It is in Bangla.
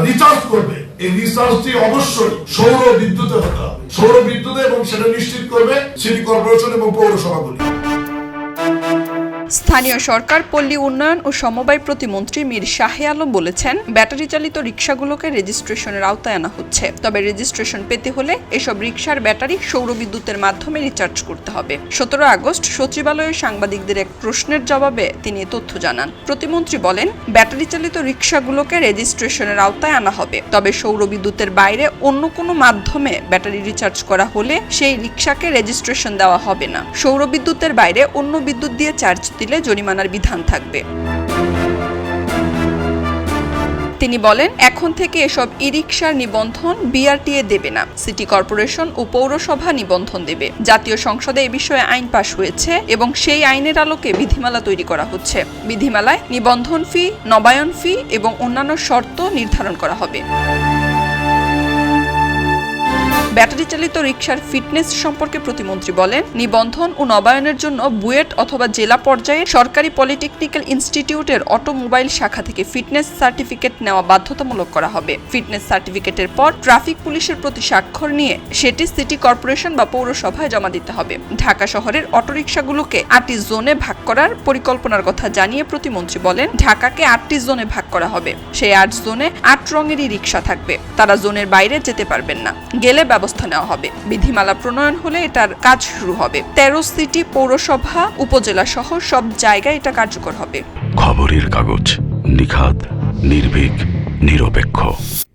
রিচার্জ করবে, এই রিচার্জটি অবশ্যই সৌর বিদ্যুতে হতে হবে, সৌর বিদ্যুতে, এবং সেটা নিশ্চিত করবে সিটি কর্পোরেশন এবং পৌরসভাগুলি। স্থানীয় সরকার, পল্লী উন্নয়ন ও সমবায় প্রতিমন্ত্রী মীর শাহে আলম বলেছেন, ব্যাটারি চালিত রিকশাগুলোকে রেজিস্ট্রেশনের আওতায় আনা হচ্ছে। তবে রেজিস্ট্রেশন পেতে হলে এসব রিকশার ব্যাটারি সৌর বিদ্যুতের মাধ্যমে রিচার্জ করতে হবে। 17 আগস্ট সচিবালয়ে সাংবাদিকদের এক প্রশ্নের জবাবে তিনি এ তথ্য জানান। প্রতিমন্ত্রী বলেন, ব্যাটারি চালিত রিকশাগুলোকে রেজিস্ট্রেশনের আওতায় আনা হবে। তবে সৌর বিদ্যুতের বাইরে অন্য কোনো মাধ্যমে ব্যাটারি রিচার্জ করা হলে সেই রিকশাকে রেজিস্ট্রেশন দেওয়া হবে না। সৌর বিদ্যুতের বাইরে অন্য বিদ্যুৎ দিয়ে চার্জ দিলে জরিমানার বিধান থাকবে। তিনি বলেন, এখন থেকে এসব ই-রিকশার নিবন্ধন বিআরটিএ দেবে না, সিটি কর্পোরেশন ও পৌরসভা নিবন্ধন দেবে। জাতীয় সংসদে এ বিষয়ে আইন পাশ হয়েছে এবং সেই আইনের আলোকে বিধিমালা তৈরি করা হচ্ছে। বিধিমালায় নিবন্ধন ফি, নবায়ন ফি এবং অন্যান্য শর্ত নির্ধারণ করা হবে। ব্যাটারি চালিত রিকশার ফিটনেস সম্পর্কে প্রতিমন্ত্রী বলেন, নিবন্ধন ও নবায়নের জন্য বুয়েট অথবা জেলা পর্যায়ে সরকারি পলিটেকনিক্যাল ইনস্টিটিউটের অটোমোবাইল শাখা থেকে ফিটনেস সার্টিফিকেট নেওয়া বাধ্যতামূলক করা হবে। ফিটনেস সার্টিফিকেটের পর ট্রাফিক পুলিশের প্রতি স্বাক্ষর নিয়ে সেটি সিটি কর্পোরেশন বা পৌরসভায় জমা দিতে হবে। ঢাকা শহরের অটোরিকশাগুলোকে 8টি জোনে ভাগ করার পরিকল্পনার কথা জানিয়ে প্রতিমন্ত্রী বলেন, ঢাকাকে 8টি জোনে ভাগ করা হবে। সেই 8 জোনে 8 রঙেরই রিকশা থাকবে। তারা জোনের বাইরে যেতে পারবেন না। গেলে ব্যবস্থা নেওয়া হবে। বিধিমালা প্রণয়ন হলে এটার কাজ শুরু হবে। 13 সিটি, পৌরসভা, উপজেলা সহ সব জায়গায় এটা কার্যকর হবে। খবরের কাগজ, নিখাত, নির্ভীক, নিরপেক্ষ।